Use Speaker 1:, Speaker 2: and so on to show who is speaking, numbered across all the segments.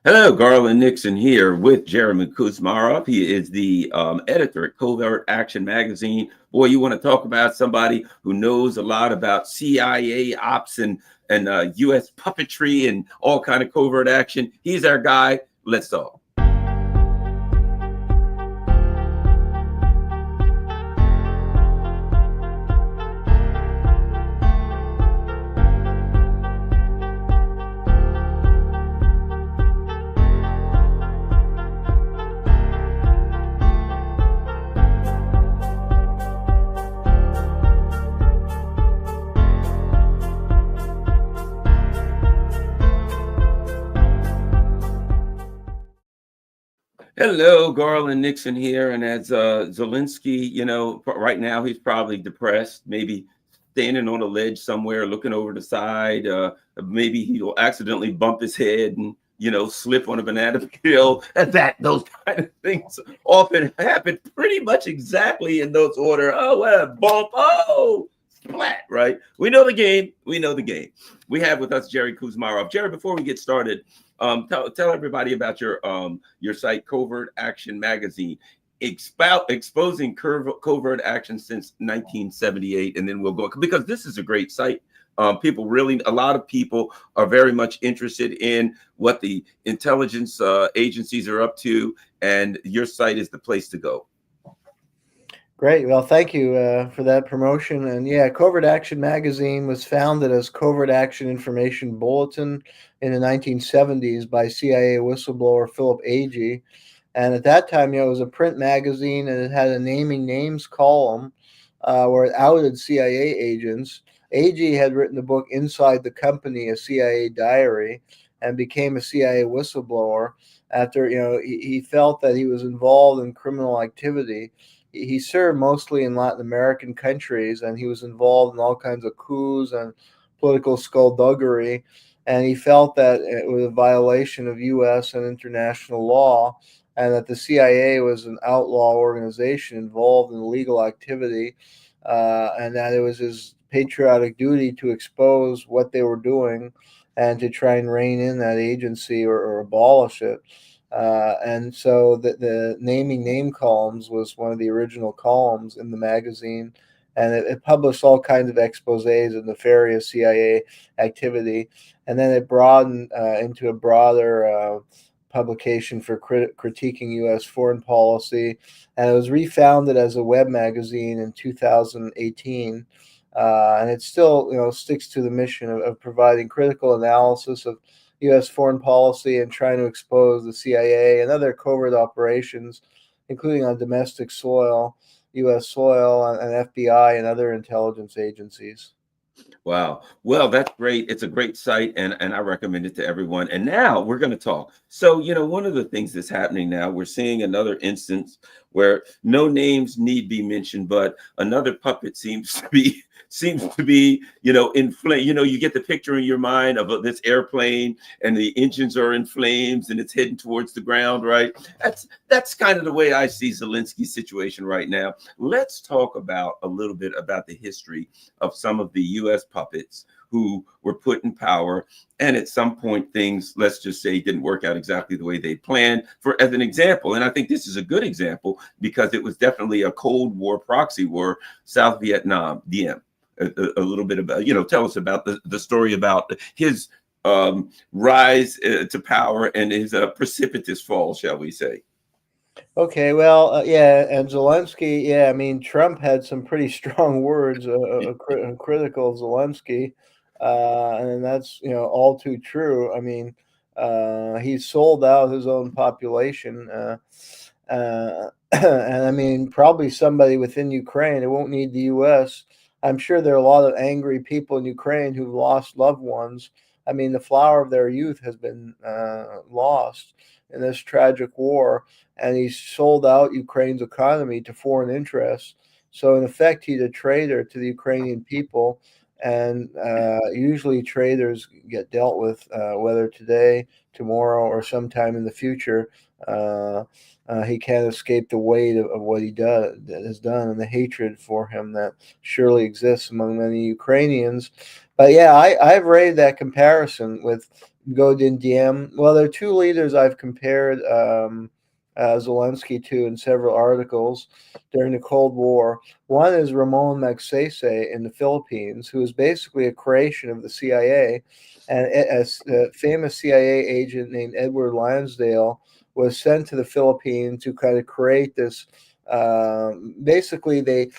Speaker 1: Hello, Garland Nixon here with Jeremy Kuzmarov. He is the editor at Covert Action Magazine. Boy, you want to talk about somebody who knows a lot about CIA ops and U.S. puppetry and all kind of covert action. He's our guy. Let's talk. Hello, Garland Nixon here. And as Zelensky, right now he's probably depressed, maybe standing on a ledge somewhere, looking over the side. Maybe he'll accidentally bump his head and, slip on a banana peel. Those kind of things often happen pretty much exactly in those order. Oh, what a bump. Oh, splat, right? We know the game. We know the game. We have with us Jerry Kuzmarov. Jerry, before we get started, tell everybody about your site, Covert Action Magazine, exposing covert action since 1978, and then we'll go, because this is a great site. A lot of people are very much interested in what the intelligence agencies are up to, and your site is the place to go.
Speaker 2: Great. Well, thank you for that promotion. And yeah, Covert Action Magazine was founded as Covert Action Information Bulletin in the 1970s by CIA whistleblower Philip Agee. And at that time, it was a print magazine, and it had a naming names column where it outed CIA agents. Agee had written the book Inside the Company, a CIA diary, and became a CIA whistleblower after, he felt that he was involved in criminal activity. He served mostly in Latin American countries, and he was involved in all kinds of coups and political skullduggery. And he felt that it was a violation of U.S. and international law, and that the CIA was an outlaw organization involved in illegal activity, and that it was his patriotic duty to expose what they were doing and to try and rein in that agency or abolish it. And so the naming name columns was one of the original columns in the magazine, and it published all kinds of exposés of nefarious CIA activity. And then it broadened into a broader publication for critiquing U.S. foreign policy, and it was refounded as a web magazine in 2018. And it still, sticks to the mission of providing critical analysis of U.S. foreign policy and trying to expose the CIA and other covert operations, including on domestic soil, U.S. soil, and FBI and other intelligence agencies.
Speaker 1: Wow. Well, that's great. It's a great site, and I recommend it to everyone. And now we're going to talk. So, one of the things that's happening now, we're seeing another instance where no names need be mentioned, but another puppet seems to be in flame. You get the picture in your mind of this airplane, and the engines are in flames, and it's heading towards the ground, right? That's kind of the way I see Zelensky's situation right now. Let's talk about a little bit about the history of some of the U.S. puppets who were put in power, and at some point things, let's just say, didn't work out exactly the way they planned. As an example, and I think this is a good example because it was definitely a Cold War proxy war, South Vietnam, Diem. A little bit about, tell us about the story about his rise to power and his precipitous fall, shall we say.
Speaker 2: Okay, well, yeah, and Zelensky, yeah, I mean, Trump had some pretty strong words critical of Zelensky, and that's, all too true. I mean, he sold out his own population, and I mean, probably somebody within Ukraine, it won't need the U.S. I'm sure there are a lot of angry people in Ukraine who've lost loved ones. I mean, the flower of their youth has been lost in this tragic war, and he's sold out Ukraine's economy to foreign interests. So in effect, he's a traitor to the Ukrainian people, and usually traitors get dealt with, whether today, tomorrow, or sometime in the future. He can't escape the weight of what he has done, and the hatred for him that surely exists among many Ukrainians. But yeah, I've raised that comparison with, Ngo Dinh Diem. Well, there are two leaders I've compared Zelensky to in several articles during the Cold War. One is Ramon Magsaysay in the Philippines, who is basically a creation of the CIA, and a famous CIA agent named Edward Lansdale was sent to the Philippines to kind of create this. Basically, they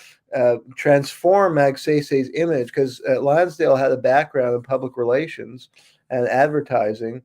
Speaker 2: transform Magsaysay's image because Lansdale had a background in public relations and advertising.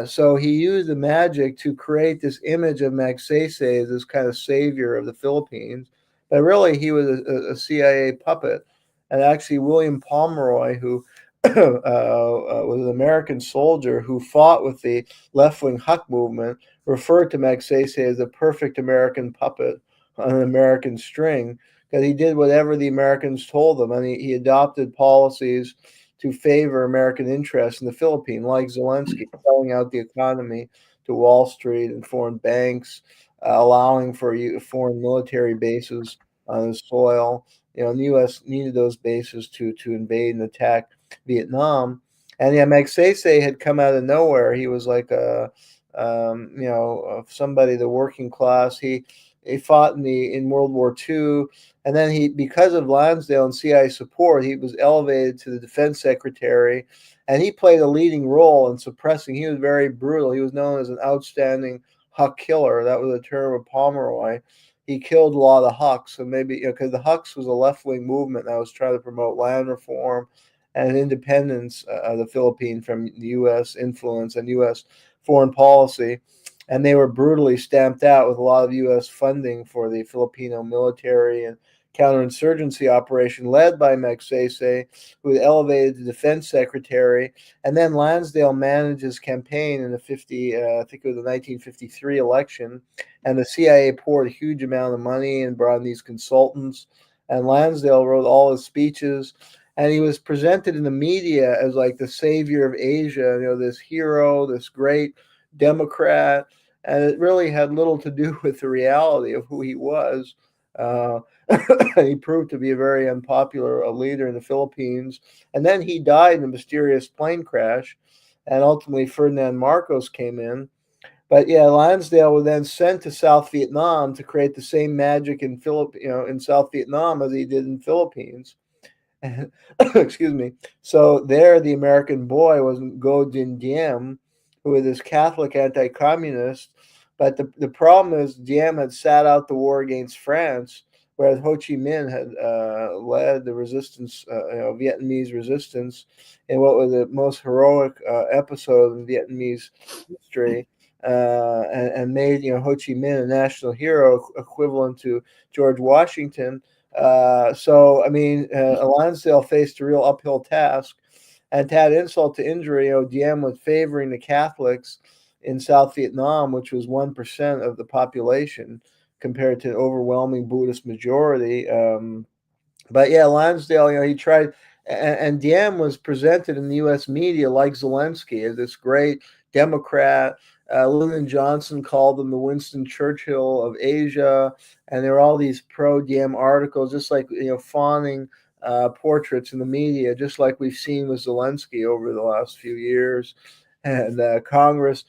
Speaker 2: So he used the magic to create this image of Magsaysay as this kind of savior of the Philippines. But really, he was a CIA puppet. And actually, William Pomeroy, who was an American soldier who fought with the left wing Huck movement, referred to Magsaysay as the perfect American puppet on an American string because he did whatever the Americans told him. And he adopted policies to favor American interests in the Philippines, like Zelensky, selling out the economy to Wall Street and foreign banks, allowing for foreign military bases on his soil. The U.S. needed those bases to invade and attack Vietnam. And yeah, Magsaysay had come out of nowhere. He was like somebody, the working class. He fought in World War II, and then because of Lansdale and CIA support, he was elevated to the defense secretary, and he played a leading role in suppressing. He was very brutal. He was known as an outstanding Huck killer. That was a term of Pomeroy. He killed a lot of Hucks, and maybe because the Hucks was a left-wing movement that was trying to promote land reform and independence of the Philippines from the U.S. influence and U.S. foreign policy. And they were brutally stamped out with a lot of U.S. funding for the Filipino military and counterinsurgency operation led by Magsaysay, who was elevated to defense secretary. And then Lansdale managed his campaign in I think it was the 1953 election. And the CIA poured a huge amount of money and brought in these consultants. And Lansdale wrote all his speeches. And he was presented in the media as like the savior of Asia, this hero, this great Democrat, and it really had little to do with the reality of who he was. Uh, he proved to be a very unpopular leader in the Philippines, and then he died in a mysterious plane crash, and ultimately Ferdinand Marcos came in. But yeah, Lansdale was then sent to South Vietnam to create the same magic in in South Vietnam as he did in Philippines. Excuse me. So there, the American boy was Ngo Dinh Diem, who was this Catholic anti-communist. But the problem is Diem had sat out the war against France, whereas Ho Chi Minh had led the resistance, Vietnamese resistance, in what was the most heroic episode in Vietnamese history. And made Ho Chi Minh a national hero equivalent to George Washington. So, I mean, Lansdale faced a real uphill task. And to add insult to injury, Diem was favoring the Catholics in South Vietnam, which was 1% of the population compared to an overwhelming Buddhist majority. But yeah, Lansdale, he tried, and Diem was presented in the U.S. media like Zelensky as this great Democrat. Lyndon Johnson called him the Winston Churchill of Asia, and there were all these pro-Diem articles, just like fawning portraits in the media, just like we've seen with Zelensky over the last few years. And Congress,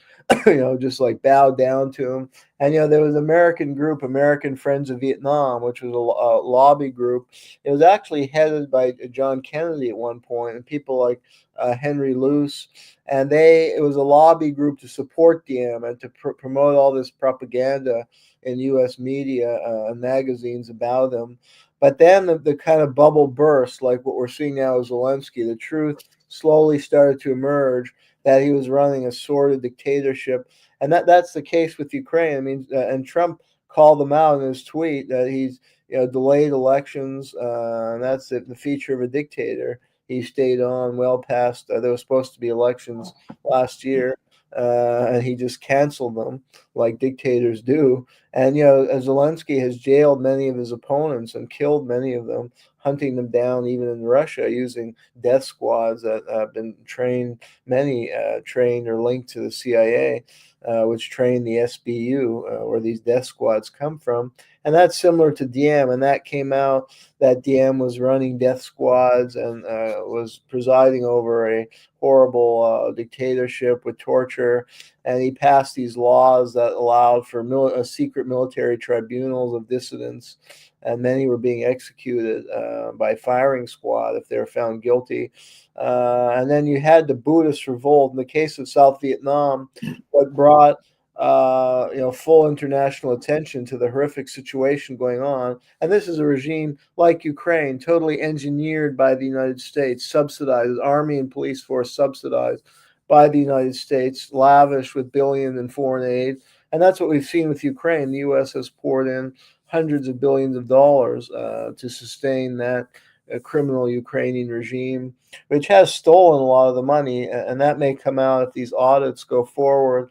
Speaker 2: just like bowed down to him. And there was an American group, American Friends of Vietnam, which was a lobby group. It was actually headed by John Kennedy at one point, and people like Henry Luce. And it was a lobby group to support Diem and to promote all this propaganda in U.S. media and magazines about them. But then the kind of bubble burst, like what we're seeing now with Zelensky. The truth slowly started to emerge that he was running a sordid dictatorship. And that's the case with Ukraine. I mean, and Trump called them out in his tweet that he's delayed elections, and that's the feature of a dictator. He stayed on well past, there was supposed to be elections last year, and he just canceled them like dictators do. And Zelensky has jailed many of his opponents and killed many of them, hunting them down, even in Russia, using death squads that have been trained, many trained or linked to the CIA, which trained the SBU, where these death squads come from. And that's similar to Diem, and that came out that Diem was running death squads and was presiding over a horrible dictatorship with torture, and he passed these laws that allowed for secret military tribunals of dissidents, and many were being executed by firing squad if they were found guilty. And then you had the Buddhist revolt. In the case of South Vietnam, what brought full international attention to the horrific situation going on. And this is a regime like Ukraine, totally engineered by the United States, subsidized, army and police force subsidized by the United States, lavish with billion in foreign aid. And that's what we've seen with Ukraine. The U.S. has poured in hundreds of billions of dollars to sustain that criminal Ukrainian regime, which has stolen a lot of the money. And that may come out if these audits go forward.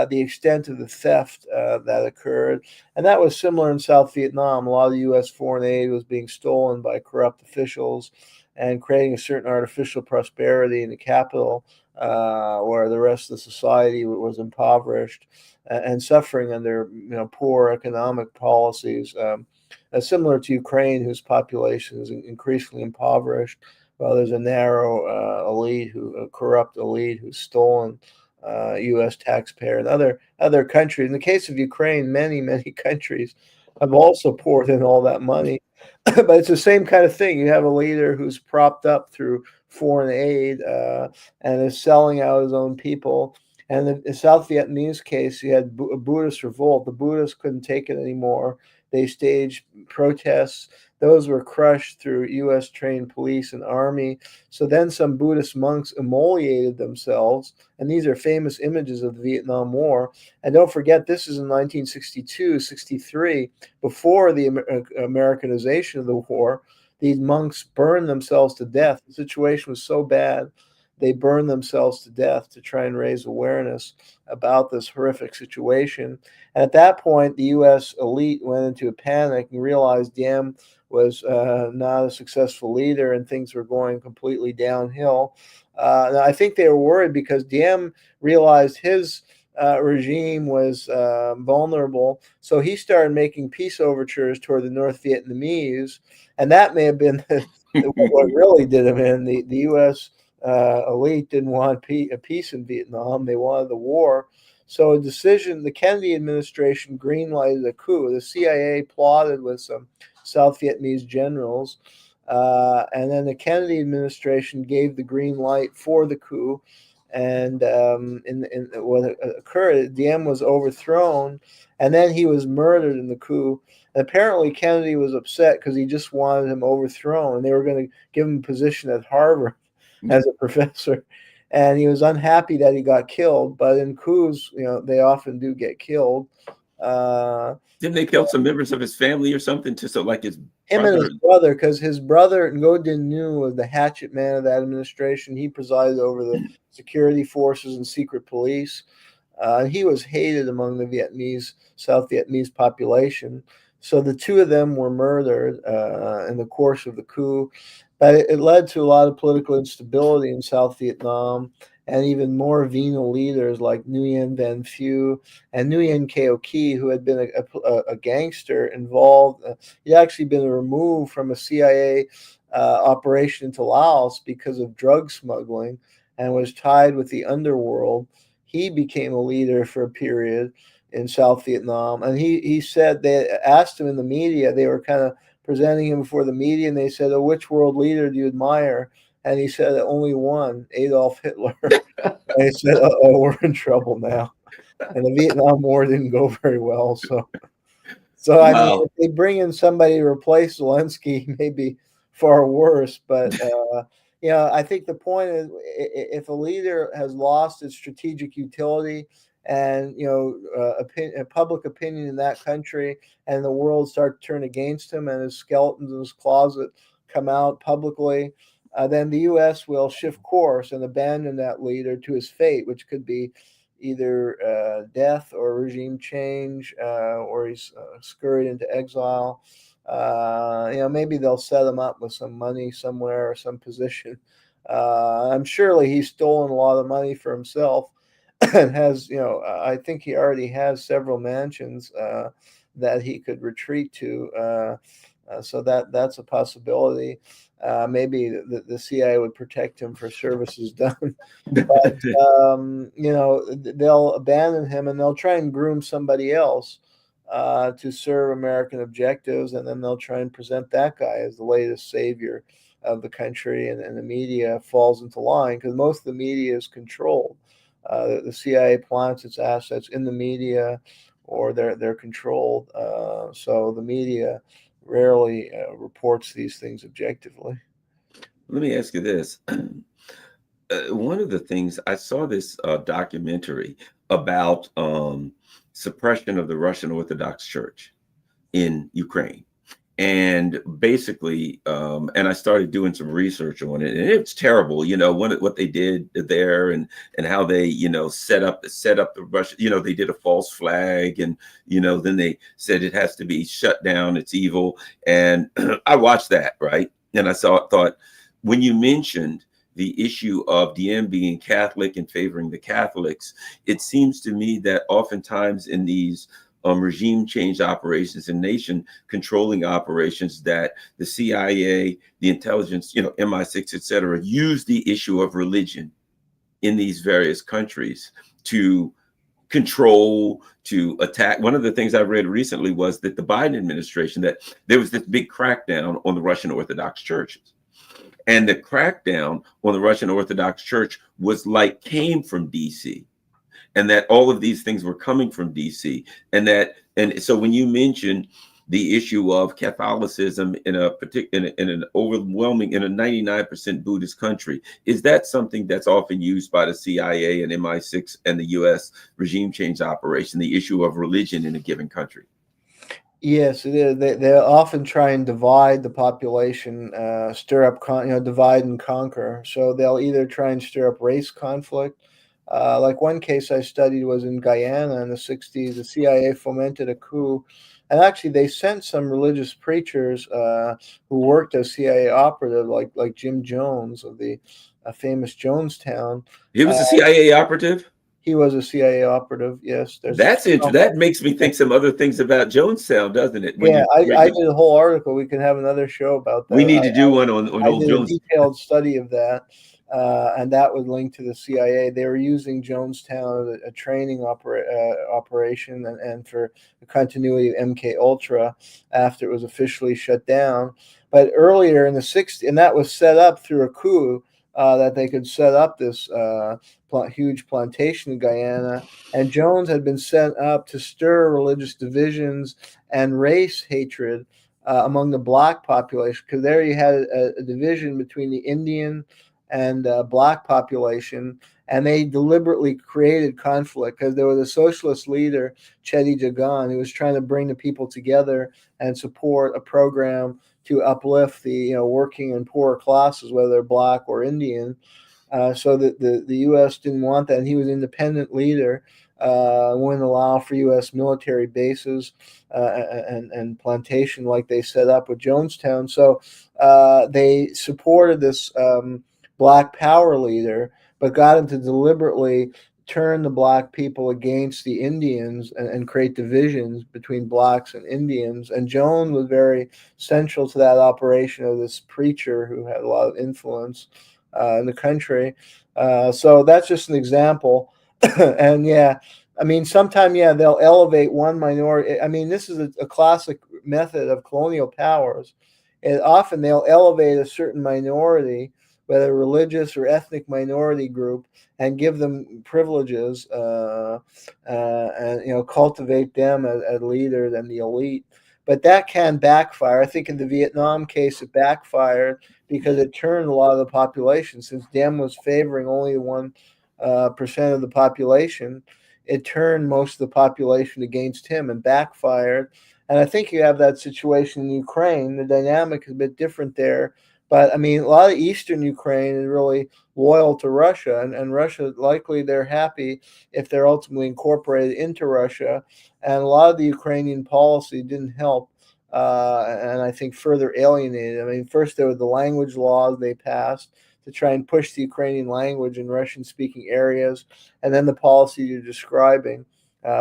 Speaker 2: The extent of the theft that occurred. And that was similar in South Vietnam. A lot of the U.S. foreign aid was being stolen by corrupt officials and creating a certain artificial prosperity in the capital where the rest of the society was impoverished and suffering under poor economic policies. Similar to Ukraine, whose population is increasingly impoverished. Well, there's a narrow elite, a corrupt elite who's stolen U.S. taxpayer and other countries. In the case of Ukraine, many countries have also poured in all that money, but it's the same kind of thing. You have a leader who's propped up through foreign aid and is selling out his own people. And in the South Vietnamese case, you had a Buddhist revolt. The Buddhists couldn't take it anymore. They staged protests. Those were crushed through U.S. trained police and army. So then some Buddhist monks immolated themselves. And these are famous images of the Vietnam War. And don't forget, this is in 1962, 63, before the Americanization of the war. These monks burned themselves to death. The situation was so bad, they burned themselves to death to try and raise awareness about this horrific situation. And at that point, the U.S. elite went into a panic and realized Diem was not a successful leader and things were going completely downhill. I think they were worried because Diem realized his regime was vulnerable. So he started making peace overtures toward the North Vietnamese. And that may have been what really did him in. The U.S. Elite didn't want peace in Vietnam. They wanted the war. So the Kennedy administration greenlighted a coup. The CIA plotted with some South Vietnamese generals. And then the Kennedy administration gave the green light for the coup. And in what occurred, Diem was overthrown, and then he was murdered in the coup. And apparently, Kennedy was upset because he just wanted him overthrown, and they were going to give him a position at Harvard as a professor. And he was unhappy that he got killed. But in coups, they often do get killed.
Speaker 1: Didn't they kill some members of his family or something? Like his
Speaker 2: him
Speaker 1: brother?
Speaker 2: and his brother, because his brother Ngo Dinh Diem was the hatchet man of that administration. He presided over the security forces and secret police. He was hated among the South Vietnamese population. So the two of them were murdered in the course of the coup. But it led to a lot of political instability in South Vietnam, and even more venal leaders like Nguyen Van Phu and Nguyen Cao Ky, who had been a gangster involved. He'd actually been removed from a CIA operation into Laos because of drug smuggling and was tied with the underworld. He became a leader for a period in South Vietnam. And he said, they asked him in the media, they were kind of presenting him before the media, and they said, "Oh, which world leader do you admire?" And he said, "Only one, Adolf Hitler." And they said, "Oh, we're in trouble now." And the Vietnam War didn't go very well. So I mean,
Speaker 1: Wow.
Speaker 2: if they bring in somebody to replace Zelensky, he may be far worse. But I think the point is, if a leader has lost its strategic utility, and public opinion in that country and the world start to turn against him, and his skeletons in his closet come out publicly, then the U.S. will shift course and abandon that leader to his fate, which could be either death or regime change, or he's scurried into exile. Maybe they'll set him up with some money somewhere or some position. I'm surely he's stolen a lot of money for himself, and has, I think he already has several mansions that he could retreat to. So that's a possibility. Maybe the CIA would protect him for services done. But they'll abandon him and they'll try and groom somebody else to serve American objectives, and then they'll try and present that guy as the latest savior of the country, and the media falls into line because most of the media is controlled. The CIA plants its assets in the media, or they're controlled. So the media rarely reports these things objectively.
Speaker 1: Let me ask you this. One of the things I saw this documentary about suppression of the Russian Orthodox Church in Ukraine. And basically, and I started doing some research on it, and it's terrible, what they did there, and how they, set up the Russian, they did a false flag, and then they said it has to be shut down, it's evil. And I watched that, right? And I thought, when you mentioned the issue of Diem being Catholic and favoring the Catholics, it seems to me that oftentimes in these regime change operations and nation controlling operations, that the CIA, the intelligence, MI6, et cetera, use the issue of religion in these various countries to control, to attack. One of the things I read recently was that the Biden administration, that there was this big crackdown on the Russian Orthodox churches. And the crackdown on the Russian Orthodox Church came from DC, and that all of these things were coming from DC. And so when you mentioned the issue of Catholicism in an overwhelming, in a 99% Buddhist country, is that something that's often used by the CIA and MI6 and the US regime change operation, the issue of religion in a given country?
Speaker 2: Yes, it is. They often try and divide the population, stir up, divide and conquer. So they'll either try and stir up race conflict. Like one case I studied was in Guyana in the 60s. The CIA fomented a coup, and actually they sent some religious preachers who worked as CIA operative, like Jim Jones of the famous Jonestown.
Speaker 1: He was a CIA operative?
Speaker 2: He was a CIA operative. Yes,
Speaker 1: That's interesting. That makes me think some other things about Jonestown, doesn't it?
Speaker 2: I did a whole article. We can have another show about that.
Speaker 1: We need to do one on
Speaker 2: I
Speaker 1: old
Speaker 2: did
Speaker 1: Jones.
Speaker 2: a detailed study of that, and that was linked to the CIA. They were using Jonestown as a training operation, and for the continuity of MK Ultra after it was officially shut down. But earlier in the 60s, and that was set up through a coup. That they could set up this huge plantation in Guyana, and Jones had been set up to stir religious divisions and race hatred among the black population, because there you had a division between the Indian and black population, and they deliberately created conflict because there was a socialist leader, Chetty Jagan, who was trying to bring the people together and support a program to uplift the working and poorer classes, whether they're black or Indian. So that the U.S. didn't want that, and he was an independent leader, wouldn't allow for U.S. military bases and plantation like they set up with Jonestown. So they supported this black power leader, but got him to deliberately turn the black people against the Indians and create divisions between blacks and Indians. And Jones was very central to that operation of this preacher who had a lot of influence in the country. So that's just an example. And sometimes, they'll elevate one minority. This is a classic method of colonial powers. And often they'll elevate a certain minority, whether religious or ethnic minority group, and give them privileges, and cultivate them as leaders and the elite. But that can backfire. I think in the Vietnam case, it backfired because it turned a lot of the population. Since Diem was favoring only 1% of the population, it turned most of the population against him and backfired. And I think you have that situation in Ukraine. The dynamic is a bit different there. But a lot of Eastern Ukraine is really loyal to Russia, and Russia, likely they're happy if they're ultimately incorporated into Russia. And a lot of the Ukrainian policy didn't help and I think further alienated. I mean, first there were the language laws they passed to try and push the Ukrainian language in Russian-speaking areas, and then the policy you're describing,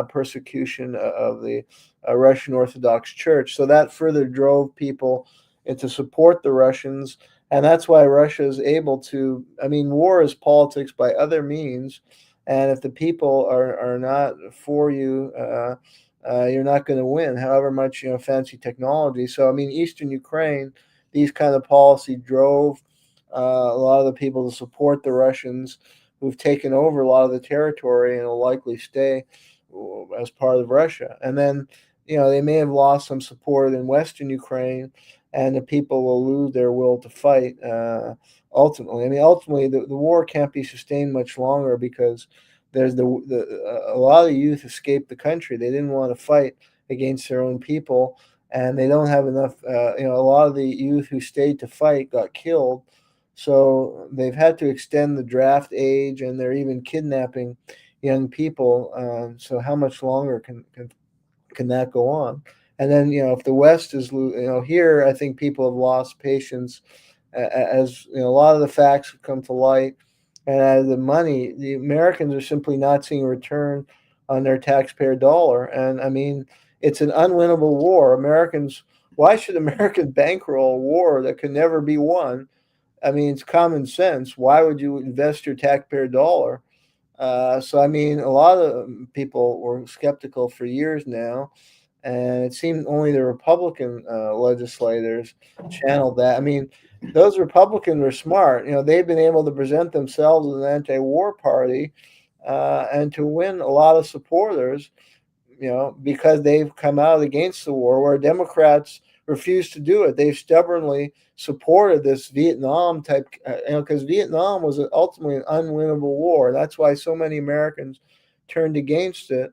Speaker 2: persecution of the Russian Orthodox Church. So that further drove people into support the Russians, and that's why Russia is able to. I mean, war is politics by other means, and if the people are not for you, you're not going to win, however much fancy technology. So I mean, Eastern Ukraine, these kind of policy drove a lot of the people to support the Russians, who've taken over a lot of the territory and will likely stay as part of Russia. And then they may have lost some support in Western Ukraine, and the people will lose their will to fight. Ultimately, I mean, ultimately, the war can't be sustained much longer because there's a lot of youth escaped the country. They didn't want to fight against their own people, and they don't have enough. A lot of the youth who stayed to fight got killed, so they've had to extend the draft age, and they're even kidnapping young people. So how much longer can that go on? And then if the West is here, I think people have lost patience as a lot of the facts have come to light, and as the money, the Americans are simply not seeing a return on their taxpayer dollar. And I mean, it's an unwinnable war. Why should Americans bankroll a war that can never be won? I mean, it's common sense. Why would you invest your taxpayer dollar? So I mean, a lot of people were skeptical for years now, and it seemed only the Republican legislators channeled that. I mean, those Republicans were smart. They've been able to present themselves as an anti-war party, and to win a lot of supporters, because they've come out against the war, where Democrats refuse to do it. They've stubbornly supported this Vietnam type, because Vietnam was ultimately an unwinnable war. That's why so many Americans turned against it.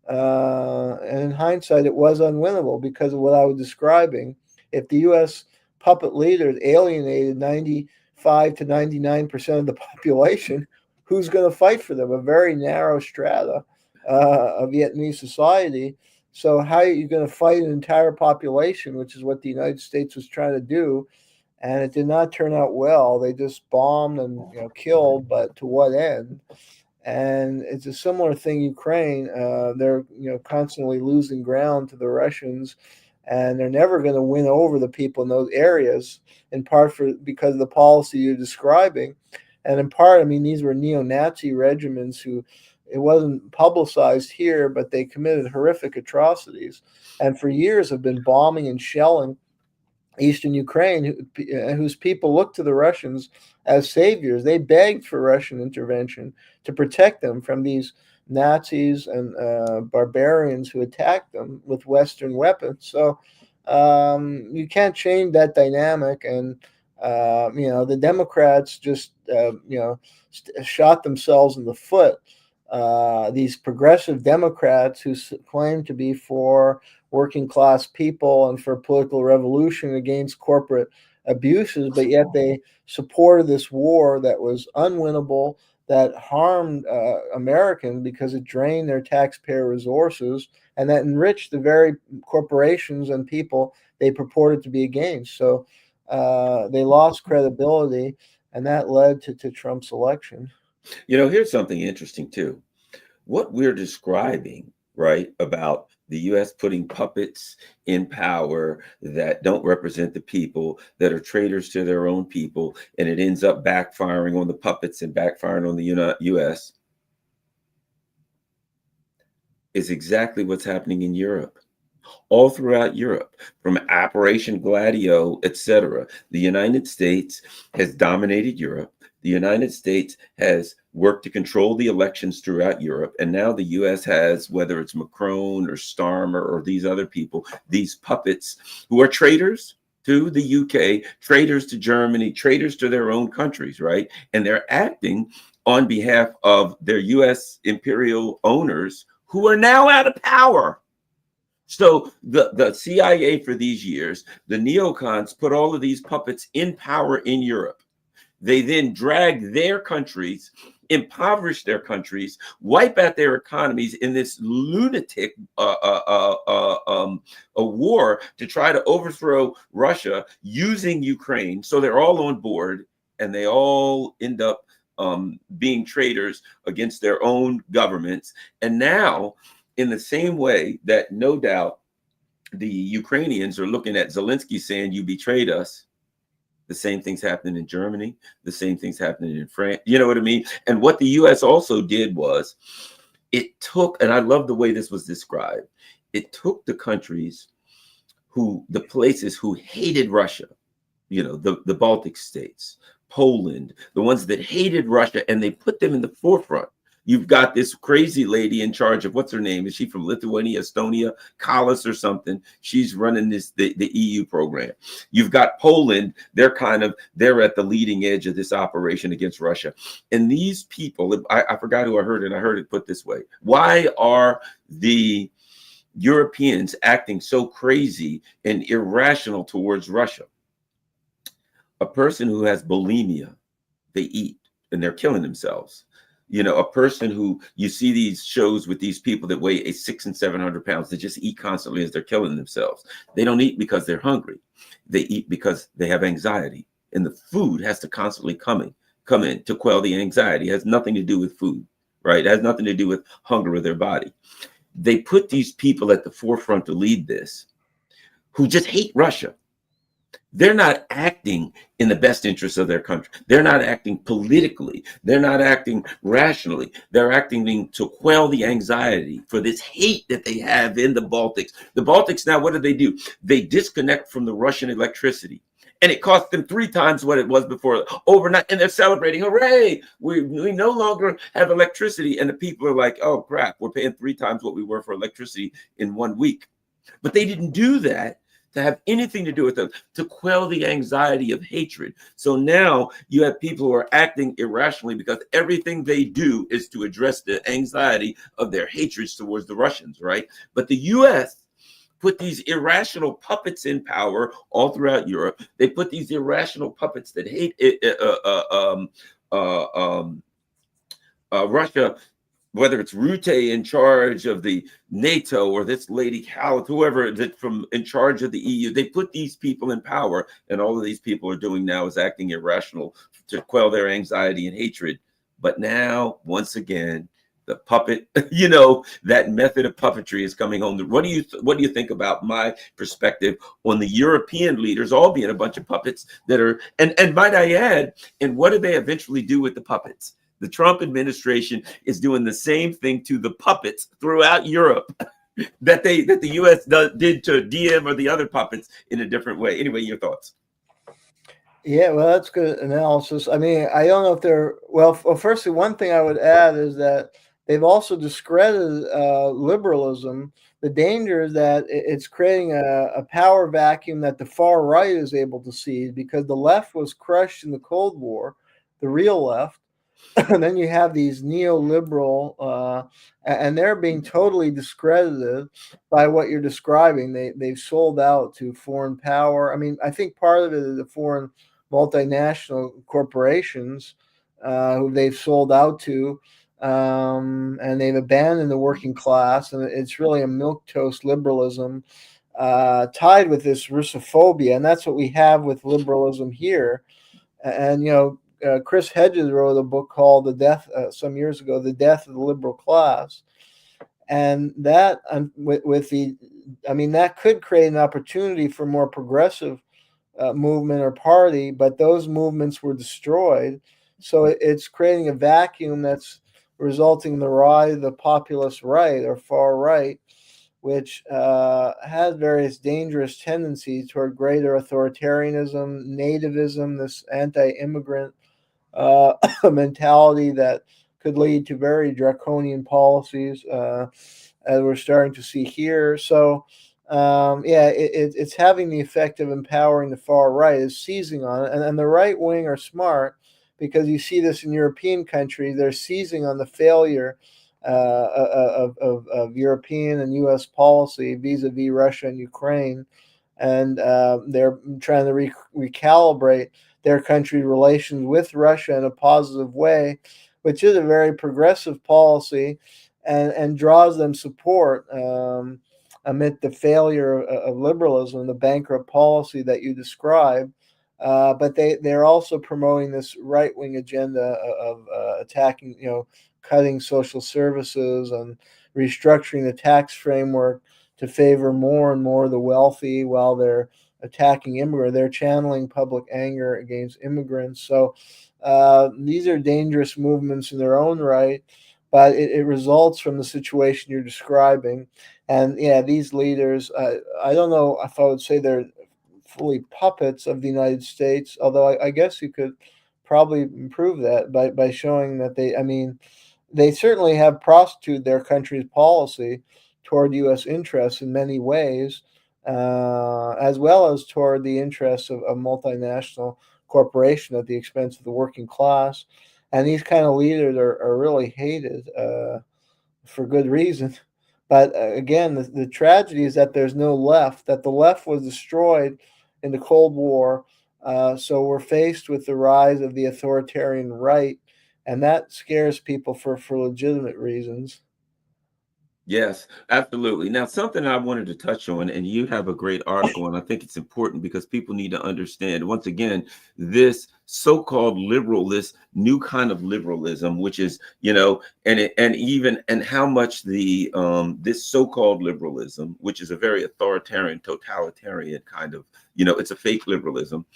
Speaker 2: And in hindsight, it was unwinnable because of what I was describing. If the U.S. puppet leaders alienated 95 to 99% of the population, who's going to fight for them? A very narrow strata of Vietnamese society. So how are you going to fight an entire population, which is what the United States was trying to do? And it did not turn out well. They just bombed and killed, but to what end? And it's a similar thing. Ukraine, they're constantly losing ground to the Russians, and they're never going to win over the people in those areas. In part because of the policy you're describing, and in part, I mean, these were neo-Nazi regiments who. It wasn't publicized here, but they committed horrific atrocities, and for years have been bombing and shelling Eastern Ukraine, whose people looked to the Russians as saviors. They begged for Russian intervention to protect them from these Nazis and barbarians who attacked them with Western weapons. So you can't change that dynamic, and the Democrats just shot themselves in the foot. These progressive Democrats who claim to be for working class people and for political revolution against corporate abuses, but yet they supported this war that was unwinnable, that harmed Americans because it drained their taxpayer resources, and that enriched the very corporations and people they purported to be against. So they lost credibility, and that led to Trump's election.
Speaker 1: Here's something interesting too. What we're describing, right, about the U.S. putting puppets in power that don't represent the people, that are traitors to their own people, and it ends up backfiring on the puppets and backfiring on the U.S., is exactly what's happening in Europe. All throughout Europe, from Operation Gladio, etc. The United States has dominated Europe. The United States has worked to control the elections throughout Europe. And now the US has, whether it's Macron or Starmer or these other people, these puppets who are traitors to the UK, traitors to Germany, traitors to their own countries, right? And they're acting on behalf of their US imperial owners who are now out of power. So the CIA for these years, the neocons put all of these puppets in power in Europe. They then drag their countries impoverish their countries, wipe out their economies in this lunatic a war to try to overthrow Russia using Ukraine. So they're all on board, and they all end up being traitors against their own governments. And now, in the same way that no doubt the Ukrainians are looking at Zelensky saying, "You betrayed us," the same thing's happening in Germany. The same thing's happening in France. You know what I mean? And what the U.S. also did was it took, and I love the way this was described, it took the countries the places who hated Russia, the Baltic states, Poland, the ones that hated Russia, and they put them in the forefront. You've got this crazy lady in charge of, what's her name? Is she from Lithuania, Estonia, Kallas or something? She's running the EU program. You've got Poland. They're at the leading edge of this operation against Russia. And these people, I forgot who I heard, and I heard it put this way: why are the Europeans acting so crazy and irrational towards Russia? A person who has bulimia, they eat and they're killing themselves. A person who, you see these shows with these people that weigh 600 and 700 pounds, they just eat constantly as they're killing themselves. They don't eat because they're hungry. They eat because they have anxiety, and the food has to constantly come in to quell the anxiety. It has nothing to do with food, right? It has nothing to do with hunger of their body. They put these people at the forefront to lead this, who just hate Russia. They're not acting in the best interest of their country. They're not acting politically. They're not acting rationally. They're acting to quell the anxiety for this hate that they have in the Baltics. The Baltics now, what do? They disconnect from the Russian electricity. And it cost them 3 times what it was before overnight. And they're celebrating, hooray, we no longer have electricity. And the people are like, oh, crap, we're paying 3 times what we were for electricity in 1 week. But they didn't do that to have anything to do with them, to quell the anxiety of hatred. So now you have people who are acting irrationally because everything they do is to address the anxiety of their hatreds towards the Russians, right? But the U.S. put these irrational puppets in power all throughout Europe. They put these irrational puppets that hate Russia, whether it's Rutte in charge of the NATO or this lady Howard, whoever that's in charge of the EU, they put these people in power, and all of these people are doing now is acting irrational to quell their anxiety and hatred. But now, once again, the puppet, that method of puppetry is coming home. What do you think about my perspective on the European leaders all being a bunch of puppets that are, and might I add, and what do they eventually do with the puppets? The Trump administration is doing the same thing to the puppets throughout Europe that the U.S. did to Diem or the other puppets in a different way. Anyway, your thoughts?
Speaker 2: Yeah, well, that's good analysis. I mean, I don't know if they're well. Firstly, one thing I would add is that they've also discredited liberalism. The danger is that it's creating a power vacuum that the far right is able to seize, because the left was crushed in the Cold War, the real left. And then you have these neoliberal, and they're being totally discredited by what you're describing. They've sold out to foreign power. I mean, I think part of it is the foreign multinational corporations who they've sold out to, and they've abandoned the working class. And it's really a milquetoast liberalism tied with this Russophobia, and that's what we have with liberalism here. And Chris Hedges wrote a book called some years ago, The Death of the Liberal Class. And that that could create an opportunity for more progressive movement or party, but those movements were destroyed. So it's creating a vacuum that's resulting in the rise of the populist right or far right, which has various dangerous tendencies toward greater authoritarianism, nativism, this anti-immigrant mentality that could lead to very draconian policies, as we're starting to see here. So, it's having the effect of empowering the far right, is seizing on it. And the right wing are smart, because you see this in European countries. They're seizing on the failure of European and U.S. policy vis-a-vis Russia and Ukraine, and they're trying to recalibrate their country relations with Russia in a positive way, which is a very progressive policy, and draws them support amid the failure of liberalism, the bankrupt policy that you describe. But they're also promoting this right wing agenda of attacking, cutting social services and restructuring the tax framework to favor more and more the wealthy, while they're attacking immigrants. They're channeling public anger against immigrants. So these are dangerous movements in their own right, but it results from the situation you're describing. And yeah, these leaders, I don't know if I would say they're fully puppets of the United States, although I guess you could probably improve that by showing that they certainly have prostituted their country's policy toward U.S. interests in many ways, as well as toward the interests of multinational corporation at the expense of the working class. And these kind of leaders are really hated for good reason. But again, the tragedy is that there's no left, that the left was destroyed in the Cold War. So we're faced with the rise of the authoritarian right, and that scares people for legitimate reasons.
Speaker 1: Yes, absolutely. Now, something I wanted to touch on, and you have a great article, and I think it's important because people need to understand, once again, this so-called liberal, this new kind of liberalism, which is, and how much the this so-called liberalism, which is a very authoritarian, totalitarian kind of, it's a fake liberalism,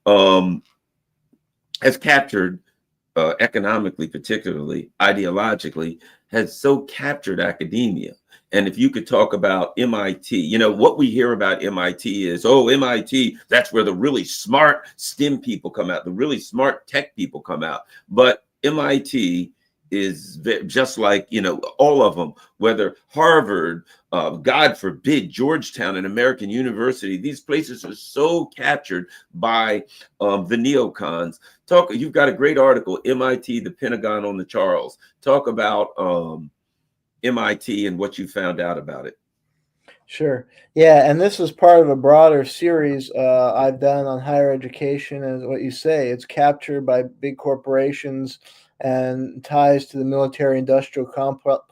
Speaker 1: um, has captured economically, particularly ideologically, has so captured academia. And if you could talk about MIT, what we hear about MIT is, oh, MIT, that's where the really smart STEM people come out, the really smart tech people come out. But MIT is just like, all of them, whether Harvard, God forbid, Georgetown, and American University, these places are so captured by the neocons. You've got a great article, MIT, the Pentagon on the Charles. Talk about MIT and what you found out about it.
Speaker 2: Sure. Yeah, and this is part of a broader series I've done on higher education. And what you say, it's captured by big corporations and ties to the military-industrial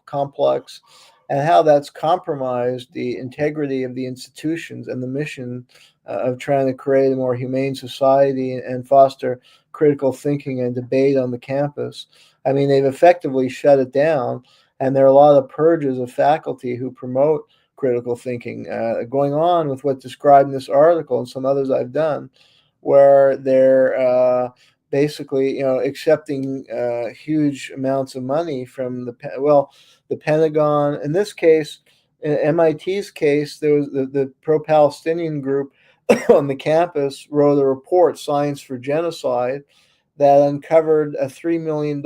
Speaker 2: complex, and how that's compromised the integrity of the institutions and the mission of trying to create a more humane society and foster critical thinking and debate on the campus. I mean, they've effectively shut it down, and there are a lot of purges of faculty who promote critical thinking going on with what's described in this article and some others I've done, where they're basically, accepting huge amounts of money from the Pentagon. In this case, in MIT's case, there was the pro-Palestinian group on the campus wrote a report, Science for Genocide, that uncovered $3 million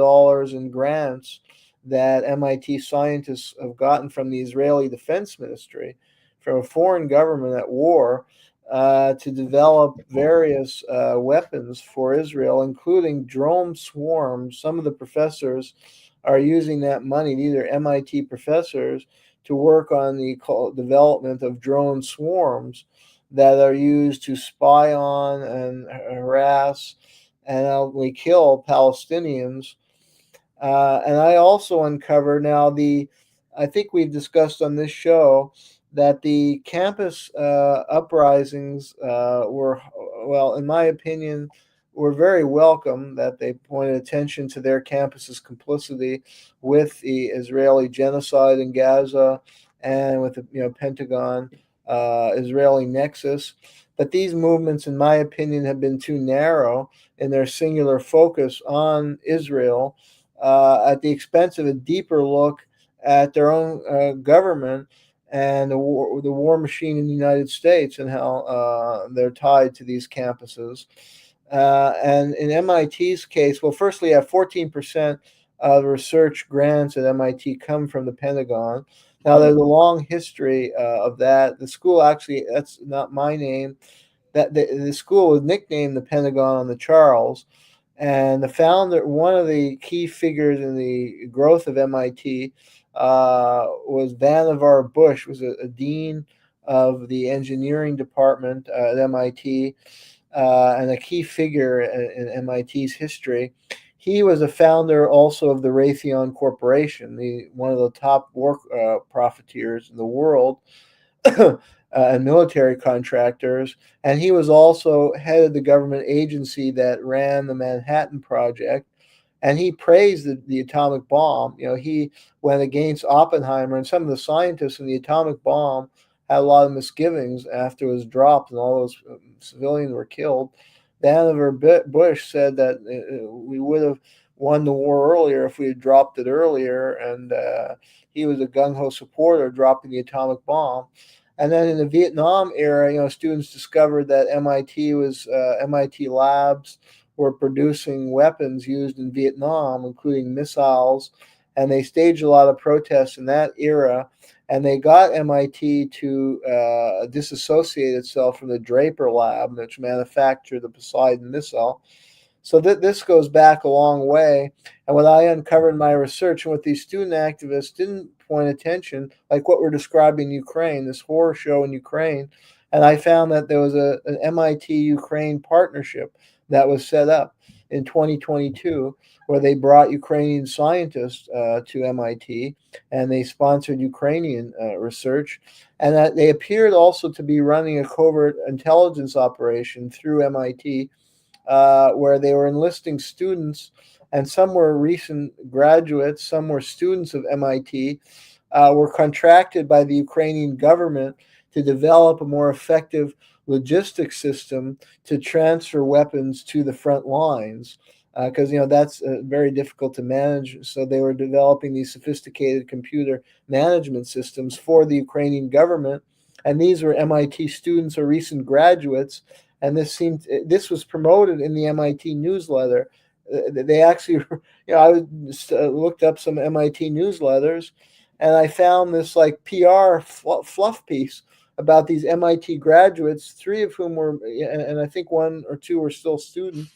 Speaker 2: in grants that MIT scientists have gotten from the Israeli Defense Ministry, from a foreign government at war, to develop various weapons for Israel, including drone swarms. Some of the professors are using that money, these are MIT professors, to work on the development of drone swarms that are used to spy on and harass and ultimately kill Palestinians. And I also uncovered I think we've discussed on this show that the campus uprisings were, well, in my opinion, were very welcome, that they pointed attention to their campus's complicity with the Israeli genocide in Gaza and with the Pentagon Israeli nexus. But these movements, in my opinion, have been too narrow in their singular focus on Israel, at the expense of a deeper look at their own government and the war machine in the United States, and how they're tied to these campuses. And in MIT's case, well, firstly, 14% of research grants at MIT come from the Pentagon. Now, there's a long history of that. The school, actually, that's not my name. That the school was nicknamed the Pentagon on the Charles. And the founder, one of the key figures in the growth of MIT, was Vannevar Bush, was a dean of the engineering department at MIT, and a key figure in MIT's history. he was a founder also of the Raytheon Corporation, one of the top war profiteers in the world, and military contractors. And he was also head of the government agency that ran the Manhattan Project. And he praised the atomic bomb. He went against Oppenheimer, and some of the scientists in the atomic bomb had a lot of misgivings after it was dropped and all those civilians were killed. Vannevar Bush said that we would have won the war earlier if we had dropped it earlier, and he was a gung-ho supporter of dropping the atomic bomb. And then in the Vietnam era, students discovered that MIT labs were producing weapons used in Vietnam, including missiles, and they staged a lot of protests in that era. And they got MIT to disassociate itself from the Draper lab, which manufactured the Poseidon missile. So this goes back a long way. And what I uncovered in my research, and what these student activists didn't point attention, like what we're describing in Ukraine, this horror show in Ukraine, and I found that there was an MIT Ukraine partnership that was set up in 2022, where they brought Ukrainian scientists to MIT, and they sponsored Ukrainian research, and that they appeared also to be running a covert intelligence operation through MIT, where they were enlisting students, and some were recent graduates, some were students of MIT, were contracted by the Ukrainian government to develop a more effective logistics system to transfer weapons to the front lines, because that's very difficult to manage. So they were developing these sophisticated computer management systems for the Ukrainian government, and these were MIT students or recent graduates. And this was promoted in the MIT newsletter. They actually, I looked up some MIT newsletters, and I found this like PR fluff piece about these MIT graduates, three of whom were, and I think one or two were still students,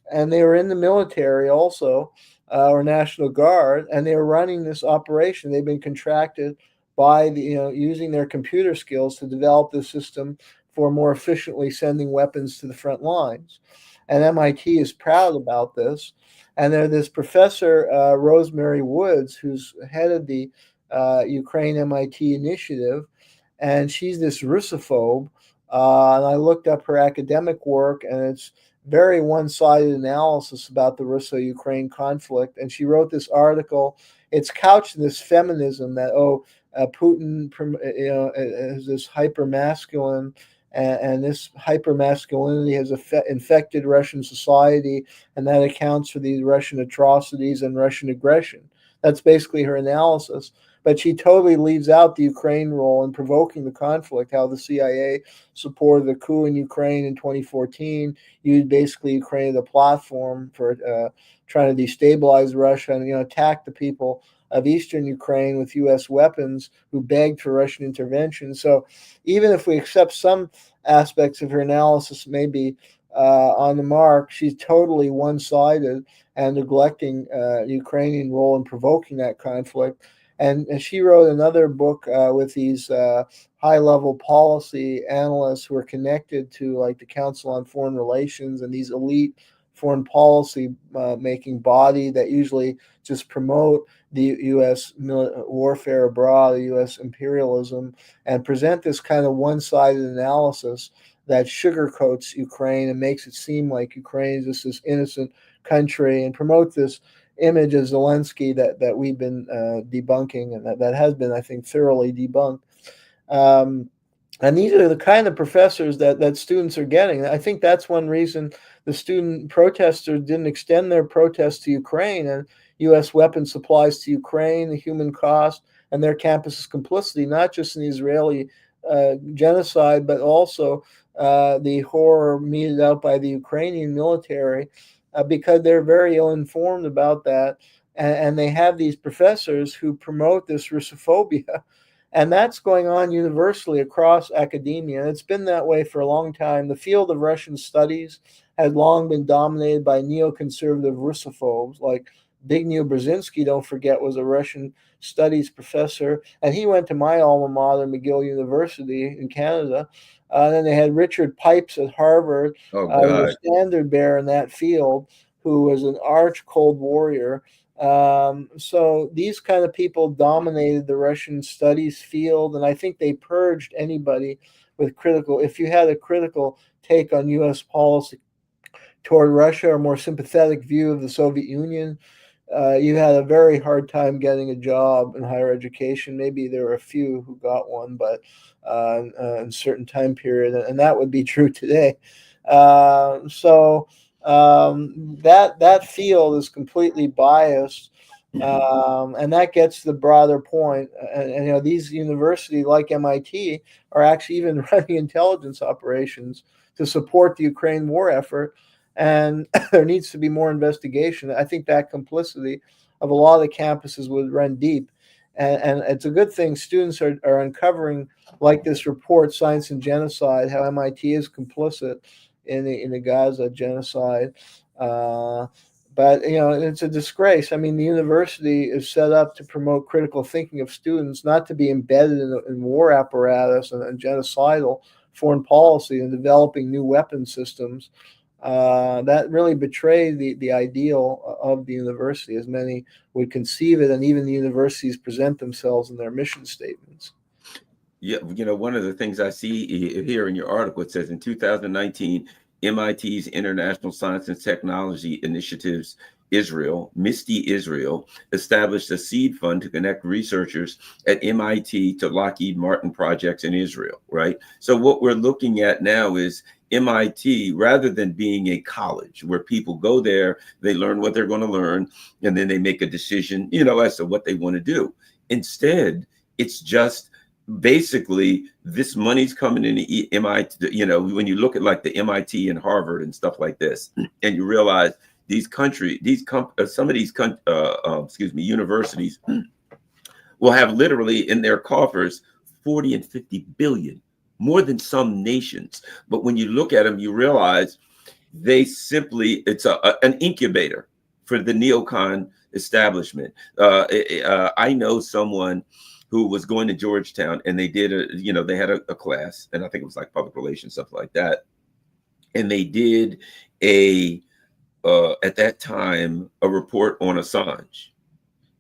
Speaker 2: and they were in the military also, or National Guard, and they were running this operation. They've been contracted by using their computer skills to develop the system for more efficiently sending weapons to the front lines. And MIT is proud about this. And there's this professor, Rosemary Woods, who's head of the Ukraine MIT initiative, and she's this Russophobe. And I looked up her academic work, and it's very one-sided analysis about the Russo-Ukraine conflict. And she wrote this article. It's couched in this feminism that, Putin, is this hyper-masculine, and this hyper-masculinity has infected Russian society, and that accounts for these Russian atrocities and Russian aggression. That's basically her analysis. But she totally leaves out the Ukraine role in provoking the conflict, how the CIA supported the coup in Ukraine in 2014, used basically Ukraine as a platform for trying to destabilize Russia and attack the people of eastern Ukraine with U.S. weapons who begged for Russian intervention. So even if we accept some aspects of her analysis maybe on the mark, she's totally one-sided and neglecting the Ukrainian role in provoking that conflict. And she wrote another book with these high-level policy analysts who are connected to like the Council on Foreign Relations and these elite foreign policy making body that usually just promote the U.S. warfare abroad, the U.S. imperialism, and present this kind of one-sided analysis that sugarcoats Ukraine and makes it seem like Ukraine is just this innocent country, and promote this image of Zelensky that we've been debunking, and that has been, I think, thoroughly debunked. And these are the kind of professors that students are getting. I think that's one reason the student protesters didn't extend their protests to Ukraine and U.S. weapon supplies to Ukraine, the human cost, and their campus's complicity, not just in the Israeli genocide, but also the horror meted out by the Ukrainian military, because they're very ill-informed about that. And they have these professors who promote this Russophobia. And that's going on universally across academia. And it's been that way for a long time. The field of Russian studies has long been dominated by neoconservative Russophobes, like Zbigniew Brzezinski, don't forget, was a Russian studies professor. And he went to my alma mater, McGill University in Canada. Then they had Richard Pipes at Harvard,
Speaker 1: Oh
Speaker 2: who was
Speaker 1: God.
Speaker 2: a standard bearer in that field, who was an arch Cold Warrior. So these kind of people dominated the Russian studies field, and I think they purged anybody with critical. If you had a critical take on U.S. policy toward Russia or more sympathetic view of the Soviet Union, you had a very hard time getting a job in higher education. Maybe there were a few who got one, but in a certain time period, and that would be true today. So that field is completely biased, and that gets to the broader point. And these universities like MIT are actually even running intelligence operations to support the Ukraine war effort. And there needs to be more investigation. I think that complicity of a lot of the campuses would run deep. And it's a good thing students are uncovering, like this report, Science and Genocide, how MIT is complicit in the Gaza genocide. But it's a disgrace. I mean, the university is set up to promote critical thinking of students, not to be embedded in war apparatus and genocidal foreign policy and developing new weapon systems. That really betrayed the ideal of the university, as many would conceive it, and even the universities present themselves in their mission statements.
Speaker 1: Yeah, one of the things I see here in your article, it says in 2019, MIT's International Science and Technology Initiatives Israel, MISTI Israel, established a seed fund to connect researchers at MIT to Lockheed Martin projects in Israel, right? So what we're looking at now is MIT, rather than being a college where people go there, they learn what they're going to learn, and then they make a decision, as to what they want to do. Instead, it's just basically this money's coming into MIT. When you look at like the MIT and Harvard and stuff like this, and you realize some of these universities will have literally in their coffers 40 and 50 billion, more than some nations. But when you look at them, you realize it's an incubator for the neocon establishment. I know someone who was going to Georgetown, and they did they had a class, and I think it was like public relations, stuff like that. And they did at that time, a report on Assange.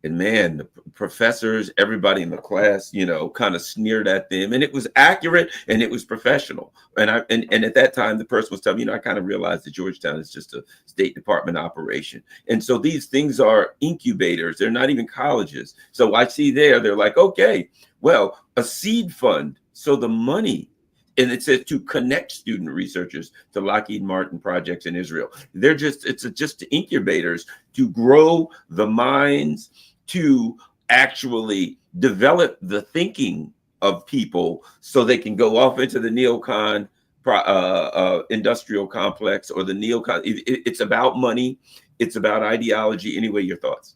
Speaker 1: And man, the professors, everybody in the class, kind of sneered at them, and it was accurate and it was professional. And at that time, the person was telling me, I kind of realized that Georgetown is just a State Department operation. And so these things are incubators. They're not even colleges. So I see they're like, okay, well, a seed fund. So the money, and it says to connect student researchers to Lockheed Martin projects in Israel. It's just incubators to grow the minds, to actually develop the thinking of people so they can go off into the neocon industrial complex or the neocon. It's about money. It's about ideology. Anyway, your thoughts?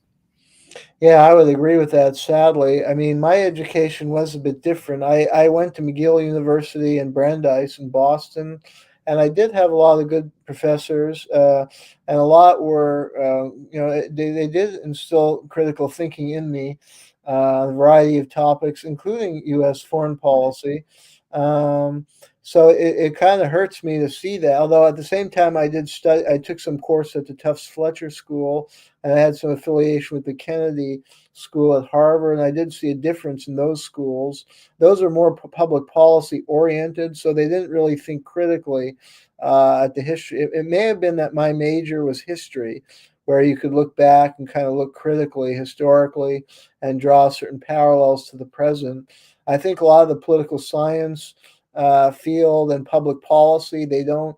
Speaker 2: Yeah, I would agree with that, sadly. I mean, my education was a bit different. I went to McGill University in Brandeis in Boston, and I did have a lot of good professors, and a lot were, they did instill critical thinking in me, a variety of topics, including U.S. foreign policy. So it kind of hurts me to see that. Although at the same time, I took some course at the Tufts Fletcher School, and I had some affiliation with the Kennedy School at Harvard, and I did see a difference in those schools. Those are more public policy oriented, so they didn't really think critically at the history. It may have been that my major was history, where you could look back and kind of look critically, historically, and draw certain parallels to the present. I think a lot of the political science field and public policy, they don't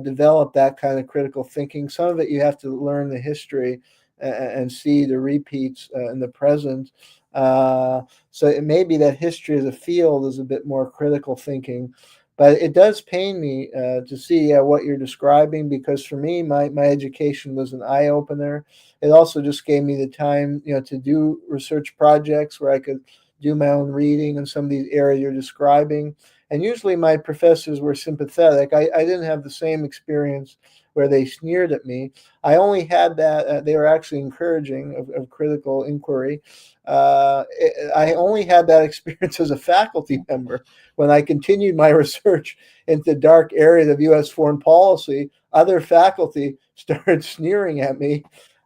Speaker 2: develop that kind of critical thinking. Some of it you have to learn the history and see the repeats in the present. So it may be that history as a field is a bit more critical thinking. But it does pain me to see what you're describing, because for me, my education was an eye-opener. It also just gave me the time, to do research projects where I could do my own reading in some of these areas you're describing. And usually my professors were sympathetic. I didn't have the same experience where they sneered at me. I only had that, they were actually encouraging of critical inquiry. I only had that experience as a faculty member. When I continued my research into the dark areas of U.S. foreign policy, other faculty started sneering at me.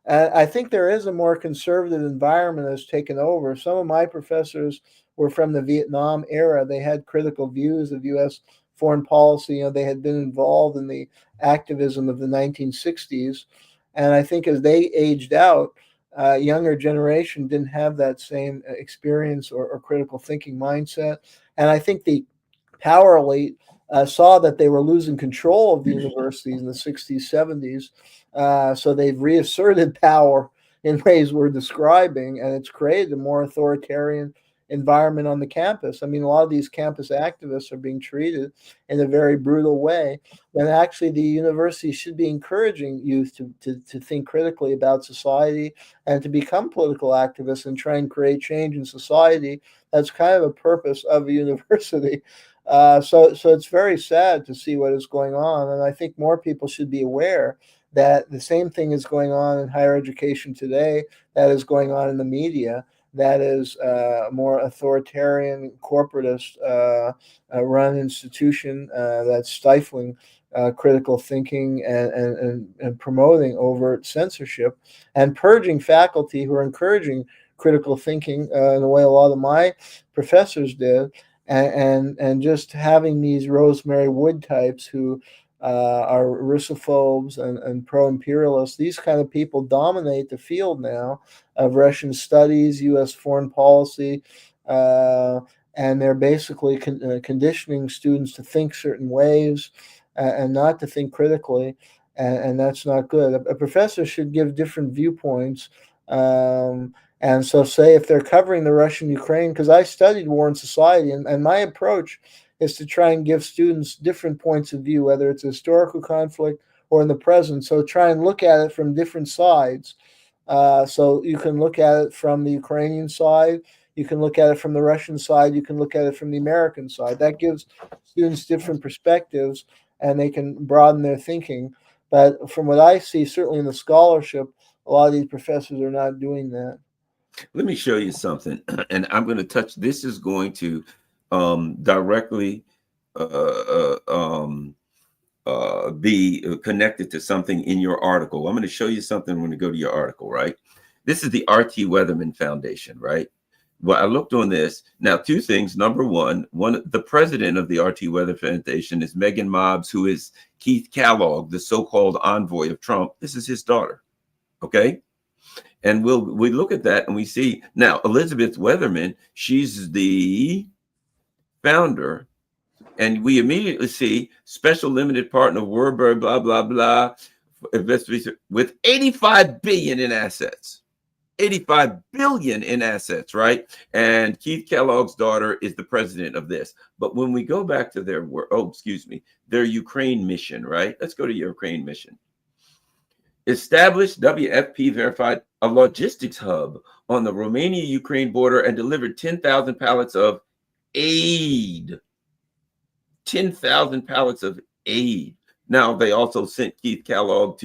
Speaker 2: I think there is a more conservative environment that's taken over. Some of my professors were from the Vietnam era. They had critical views of U.S. foreign policy. They had been involved in the activism of the 1960s. And I think as they aged out, younger generation didn't have that same experience or critical thinking mindset. And I think the power elite saw that they were losing control of the universities in the 60s, 70s. So they've reasserted power in ways we're describing, and it's created a more authoritarian environment on the campus. I mean, a lot of these campus activists are being treated in a very brutal way, when actually the university should be encouraging youth to think critically about society and to become political activists and try and create change in society. That's kind of a purpose of a university. So it's very sad to see what is going on, and I think more people should be aware that the same thing is going on in higher education today, that is going on in the media, that is a more authoritarian, corporatist run institution that's stifling critical thinking and promoting overt censorship and purging faculty who are encouraging critical thinking in the way a lot of my professors did, and just having these Rosemary Wood types who are Russophobes and pro-imperialists. These kind of people dominate the field now of Russian studies, U.S. foreign policy, and they're basically conditioning students to think certain ways and not to think critically, and that's not good. A professor should give different viewpoints. And so, say if they're covering the Russian-Ukraine, because I studied war and society, and my approach is to try and give students different points of view, whether it's a historical conflict or in the present. So try and look at it from different sides. So you can look at it from the Ukrainian side, you can look at it from the Russian side, you can look at it from the American side. That gives students different perspectives, and they can broaden their thinking. But from what I see, certainly in the scholarship, a lot of these professors are not doing that.
Speaker 1: Let me show you something, and I'm going to touch. This is going to directly be connected to something in your article. I'm going to show you something when you go to your article, right? This is the R.T. Weatherman Foundation, right? Well, I looked on this. Now, two things. Number one, the president of the R.T. Weatherman Foundation is Megan Mobbs, who is Keith Kellogg, the so-called envoy of Trump. This is his daughter, okay? And we look at that and we see now Elizabeth Weatherman, she's the founder, and we immediately see special limited partner Warburg, blah, blah, blah, with 85 billion in assets. 85 billion in assets, right? And Keith Kellogg's daughter is the president of this. But when we go back to their their Ukraine mission, right? Let's go to Ukraine mission. Established, WFP verified, a logistics hub on the Romania-Ukraine border and delivered 10,000 pallets of aid. 10,000 pallets of aid. Now they also sent Keith Kellogg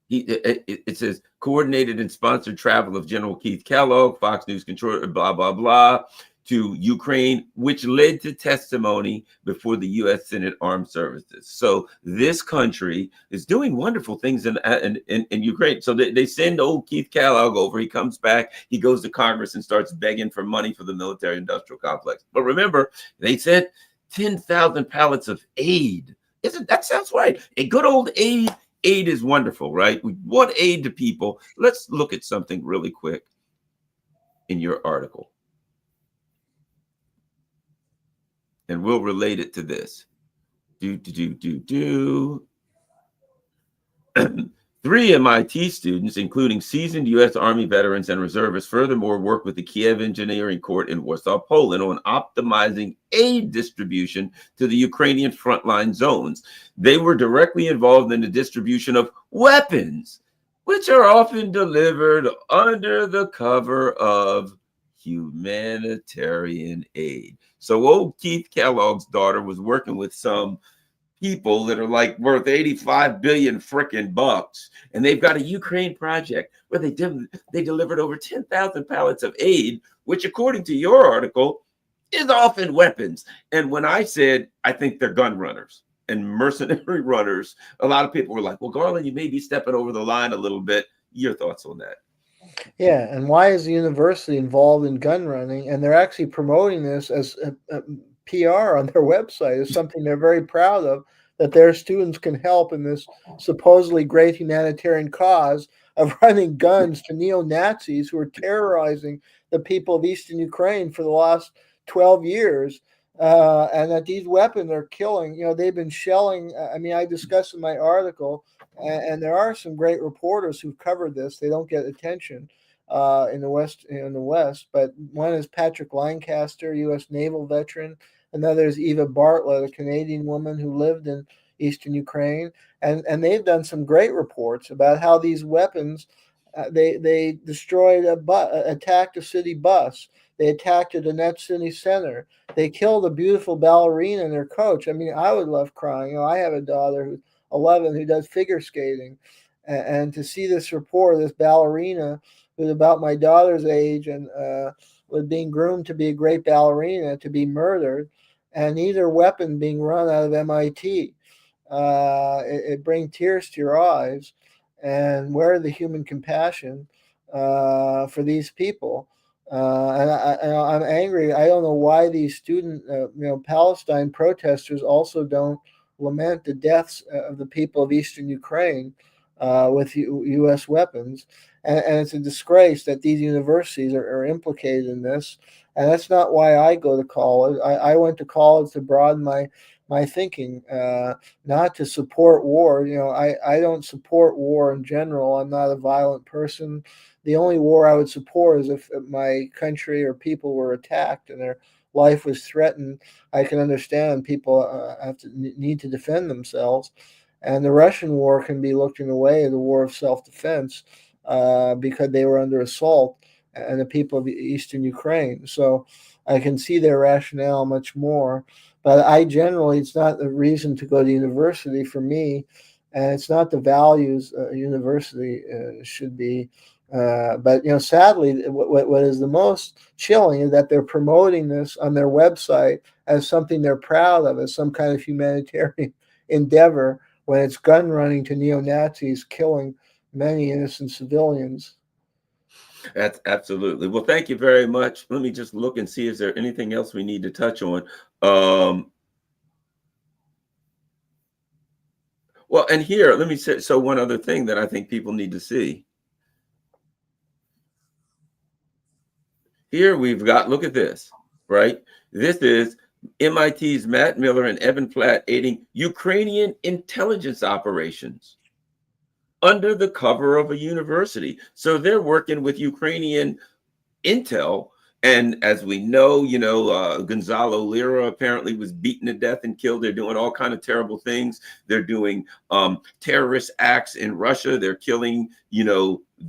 Speaker 1: it says coordinated and sponsored travel of General Keith Kellogg, Fox News controller, blah, blah, blah, to Ukraine, which led to testimony before the U.S. Senate Armed Services. So this country is doing wonderful things in Ukraine. So they send old Keith Kellogg over. He comes back. He goes to Congress and starts begging for money for the military-industrial complex. But remember, they sent 10,000 pallets of aid. That sounds right. A good old aid. Aid is wonderful, right? We want aid to people. Let's look at something really quick in your article. And we'll relate it to this. 3 M.I.T. students, including seasoned U.S. Army veterans and reservists, furthermore worked with the Kiev Engineering Court in Warsaw, Poland, on optimizing aid distribution to the Ukrainian frontline zones. They were directly involved in the distribution of weapons, which are often delivered under the cover of humanitarian aid. So old Keith Kellogg's daughter was working with some people that are like worth 85 billion frickin' bucks, and they've got a Ukraine project where they delivered over 10,000 pallets of aid, which according to your article is often weapons. And when I said I think they're gun runners and mercenary runners, a lot of people were like, well, Garland, you may be stepping over the line a little bit. Your thoughts on that?
Speaker 2: Yeah, and why is the university involved in gun running? And they're actually promoting this as a PR on their website as something they're very proud of, that their students can help in this supposedly great humanitarian cause of running guns to neo-Nazis who are terrorizing the people of Eastern Ukraine for the last 12 years. And that these weapons are killing, they've been shelling. I mean, I discussed in my article, and there are some great reporters who've covered this. They don't get attention in the West, but one is Patrick Lancaster, U.S. naval veteran. Another is Eva Bartlett, a Canadian woman who lived in Eastern Ukraine, and they've done some great reports about how these weapons they destroyed attacked a city bus. They attacked a Donetsk city center. They killed a beautiful ballerina and their coach. I mean, I would love crying. I have a daughter who's 11 who does figure skating, and to see this report, this ballerina who's about my daughter's age and was being groomed to be a great ballerina, to be murdered, and either weapon being run out of MIT. It brings tears to your eyes. And where the human compassion for these people? I'm angry. I don't know why these Palestine protesters also don't lament the deaths of the people of Eastern Ukraine with U.S. weapons. And it's a disgrace that these universities are implicated in this. And that's not why I go to college. I went to college to broaden my thinking, not to support war. I don't support war in general. I'm not a violent person. The only war I would support is if my country or people were attacked and their life was threatened. I can understand people need to defend themselves. And the Russian war can be looked in a way as a war of self-defense because they were under assault, and the people of Eastern Ukraine. So I can see their rationale much more. But it's not the reason to go to university for me, and it's not the values university should be. But sadly, what is the most chilling is that they're promoting this on their website as something they're proud of, as some kind of humanitarian endeavor, when it's gun running to neo-Nazis, killing many innocent civilians.
Speaker 1: That's absolutely. Well, thank you very much. Let me just look and see, is there anything else we need to touch on? Well, and here, let me say, so one other thing that I think people need to see. Here we've got, look at this, right? This is MIT's Matt Miller and Evan Platt aiding Ukrainian intelligence operations under the cover of a university. So they're working with Ukrainian intel. And as we know, Gonzalo Lira apparently was beaten to death and killed. They're doing all kind of terrible things. They're doing terrorist acts in Russia. They're killing,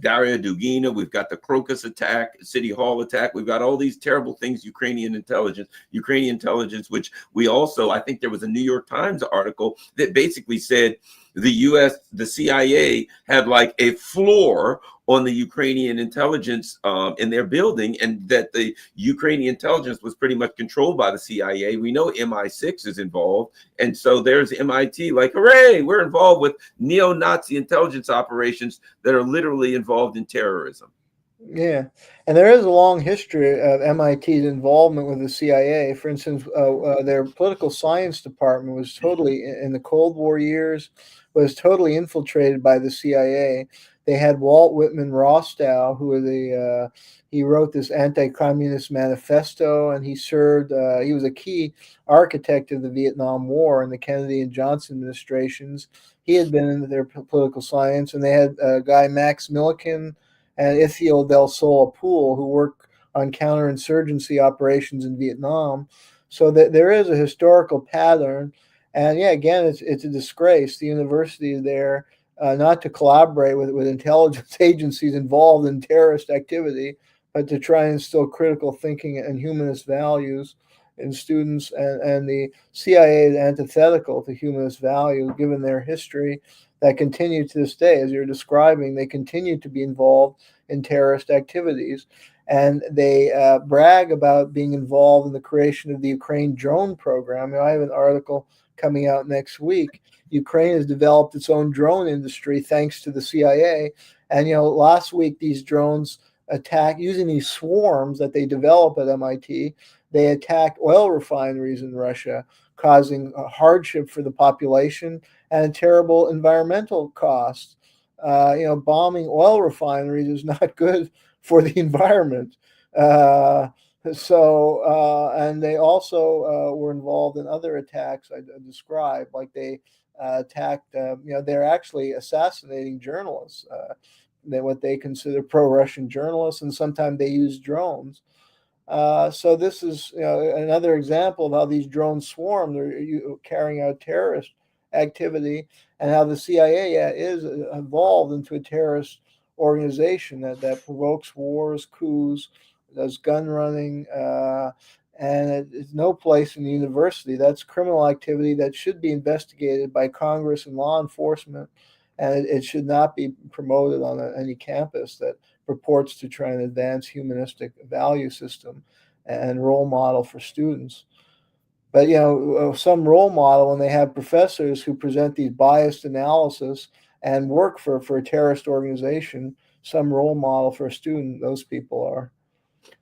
Speaker 1: Daria Dugina. We've got the Crocus attack, City Hall attack. We've got all these terrible things, Ukrainian intelligence, which we also, I think there was a New York Times article that basically said the CIA had like a floor on the Ukrainian intelligence in their building, and that the Ukrainian intelligence was pretty much controlled by the CIA. We know MI6 is involved. And so there's MIT like, hooray, we're involved with neo-Nazi intelligence operations that are literally involved in terrorism.
Speaker 2: Yeah, and there is a long history of MIT's involvement with the CIA. For instance, their political science department was totally, in the Cold War years, was totally infiltrated by the CIA. They had Walt Whitman Rostow, he wrote this anti-communist manifesto, and he served. He was a key architect of the Vietnam War and the Kennedy and Johnson administrations. He had been in their political science, and they had a guy, Max Millikan, and Ithiel Del Sol Pool, who worked on counterinsurgency operations in Vietnam. So that there is a historical pattern. And yeah, again, it's a disgrace. The university is there not to collaborate with intelligence agencies involved in terrorist activity, but to try and instill critical thinking and humanist values in students. And the CIA is antithetical to humanist values, given their history that continue to this day. As you're describing, they continue to be involved in terrorist activities. And they brag about being involved in the creation of the Ukraine drone program. I have an article coming out next week. Ukraine has developed its own drone industry thanks to the CIA. And last week these drones attack using these swarms that they develop at MIT. They attacked oil refineries in Russia, causing a hardship for the population and terrible environmental costs. Bombing oil refineries is not good for the environment. And they also were involved in other attacks I described, like they attacked, they're actually assassinating journalists, what they consider pro-Russian journalists, and sometimes they use drones. So this is another example of how these drones swarm. They're carrying out terrorist activity, and how the CIA is evolved into a terrorist organization that provokes wars, coups, does gun running, and it's no place in the university. That's criminal activity that should be investigated by Congress and law enforcement, and it should not be promoted on any campus that purports to try and advance humanistic value system and role model for students. But some role model when they have professors who present these biased analysis and work for a terrorist organization, some role model for a student, those people are.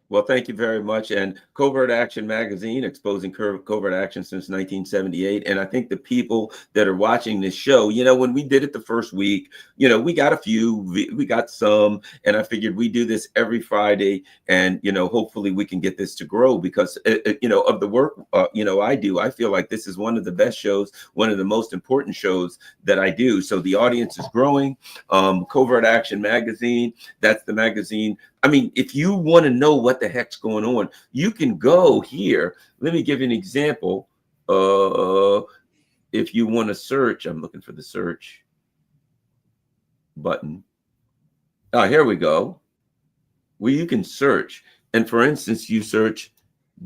Speaker 1: Well, thank you very much. And Covert Action Magazine, exposing covert action since 1978. And I think the people that are watching this show, when we did it the first week, we got a few, we got some, and I figured we do this every Friday. And, hopefully we can get this to grow because, of the work, I do, I feel like this is one of the best shows, one of the most important shows that I do. So the audience is growing. Covert Action Magazine, that's the magazine. I mean, if you want to know what the heck's going on, you can go here. Let me give you an example. If you want to search, I'm looking for the search button. Oh, here we go. Well, you can search. And for instance, you search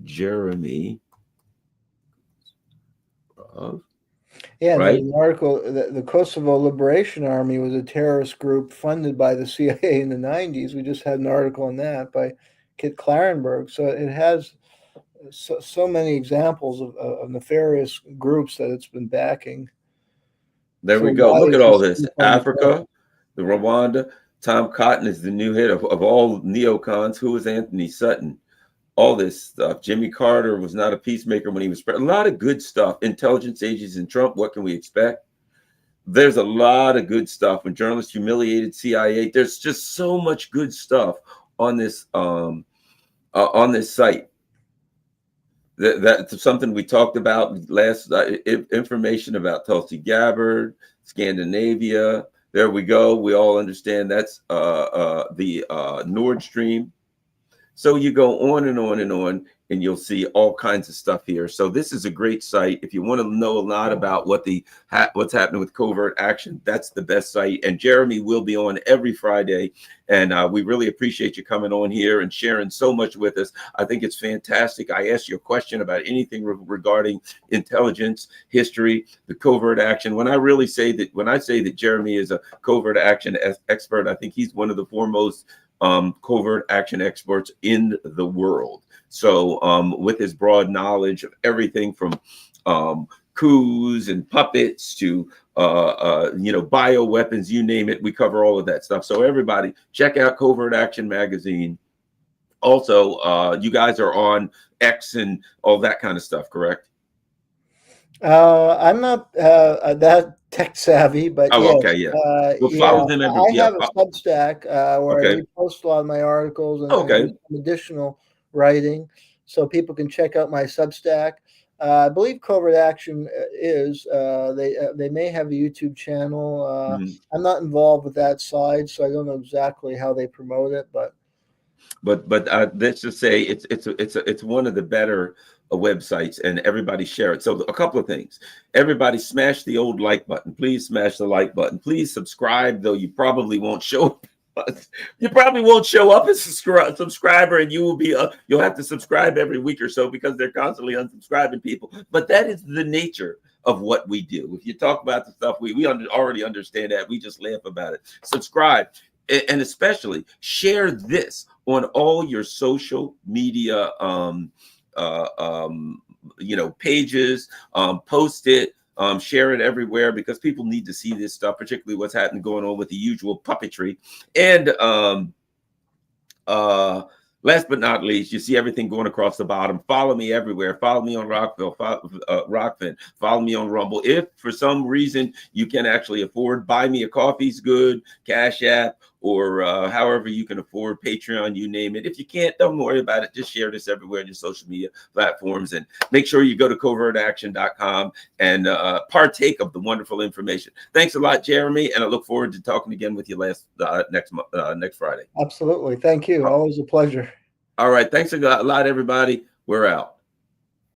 Speaker 1: Jeremy.
Speaker 2: Yeah,
Speaker 1: right?
Speaker 2: the article, the Kosovo Liberation Army was a terrorist group funded by the CIA in the 90s. We just had an article on that by Kit Clarenberg. So it has so many examples of nefarious groups that it's been backing.
Speaker 1: There we go. Look at all this. Africa, the Rwanda. Tom Cotton is the new head of all neocons. Who is Anthony Sutton? All this stuff. Jimmy Carter was not a peacemaker when he was a lot of good stuff. Intelligence agencies in Trump. What can we expect? There's a lot of good stuff. When journalists humiliated CIA, there's just so much good stuff on this site. That's something we talked about last. Information about Tulsi Gabbard, Scandinavia. There we go. We all understand that's the Nord Stream. So you go on and on and on, and you'll see all kinds of stuff here. So this is a great site. If you want to know a lot about what's happening with covert action, that's the best site. And Jeremy will be on every Friday. And we really appreciate you coming on here and sharing so much with us. I think it's fantastic. I asked you a question about anything regarding intelligence, history, the covert action. When I say that Jeremy is a covert action expert, I think he's one of the foremost covert action experts in the world. So with his broad knowledge of everything from coups and puppets to bioweapons, you name it, we cover all of that stuff. So everybody check out Covert Action Magazine. Also, you guys are on X and all that kind of stuff, correct?
Speaker 2: I'm not that tech savvy, but
Speaker 1: yes. Okay, yeah. We'll follow them
Speaker 2: I have a Substack where I repost a lot of my articles and some additional writing, so people can check out my Substack. I believe Covert Action is they may have a YouTube channel. I'm not involved with that side, so I don't know exactly how they promote it, but
Speaker 1: let's just say it's one of the better websites, and everybody share it. So a couple of things. Everybody smash the old like button. Please smash the like button. Please subscribe, though you probably won't show You probably won't show up as a subscriber, and you will be you'll have to subscribe every week or so because they're constantly unsubscribing people. But that is the nature of what we do. If you talk about the stuff we already understand that, we just laugh about it. Subscribe, and especially share this on all your social media pages. Post it. Share it everywhere, because people need to see this stuff, particularly what's happening going on with the usual puppetry. And last but not least, you see everything going across the bottom. Follow me everywhere. Follow me on Rockfin. Follow me on Rumble. If for some reason you can actually afford, Buy Me a Coffee's good, Cash App, or however you can afford, Patreon, you name it. If you can't, don't worry about it. Just share this everywhere in your social media platforms, and make sure you go to covertaction.com and partake of the wonderful information. Thanks a lot, Jeremy, and I look forward to talking again with you next Friday.
Speaker 2: Absolutely. Thank you. Always a pleasure.
Speaker 1: All right. Thanks a lot, everybody. We're out.